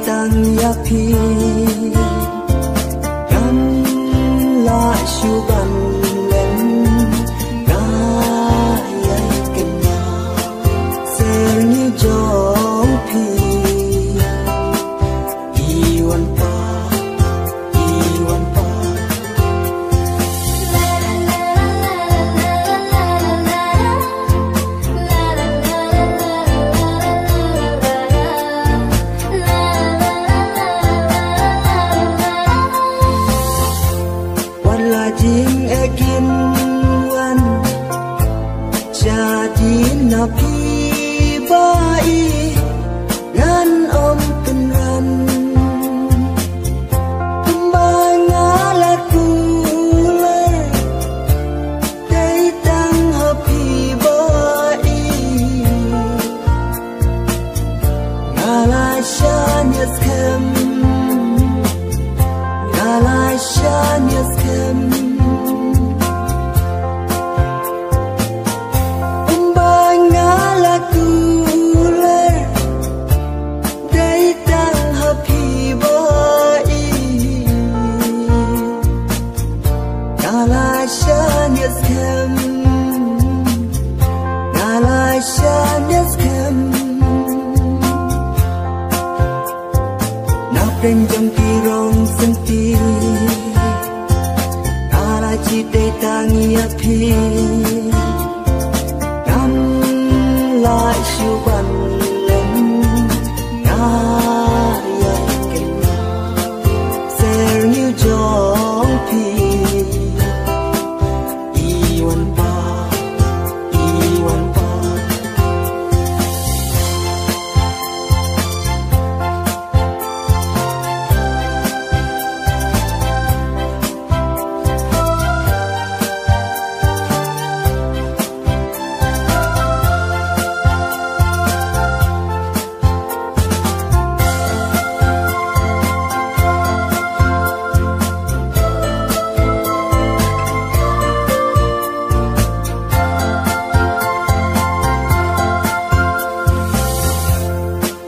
tang ya phi gam la shu ban len ga ya kenya ser ni jong phi iwan pa jing ekin wan jadi napi bai ngan om kenran kembang alaku le dei tang happy bai ngalashan yaskem ngalashan yaskem Penjam pirong senti ala cite tangi api nam la syuban len na ya kena ser new jong pi iwan pa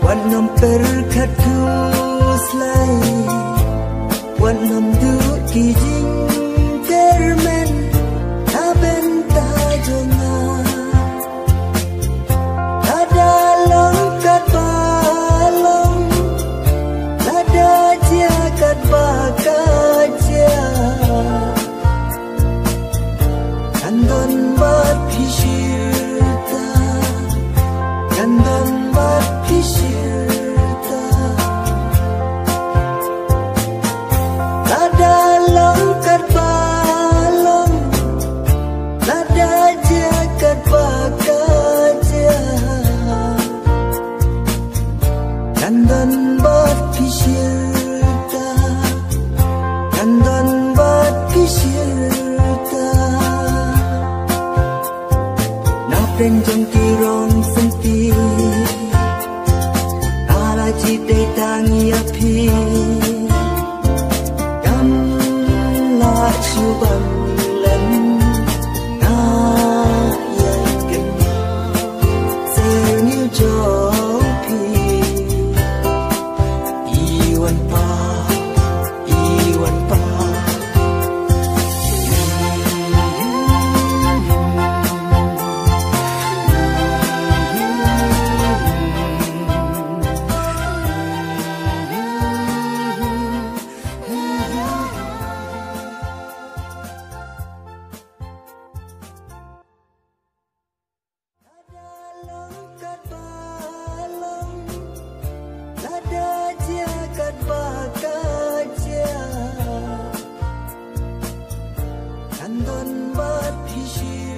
Wanam perkatu selai Wanam du kijing kermen Aben tajona Ada longkat balong Ada jagat bakaja Kandon bat pishirta Kandon bat pishirta Kandan bat pishirta Kandan bat pishirta Na penjang kirong senti ala cite tangi api gam la syuban len na ya kenya ser new jong pi iwan pa Kandan bat pishir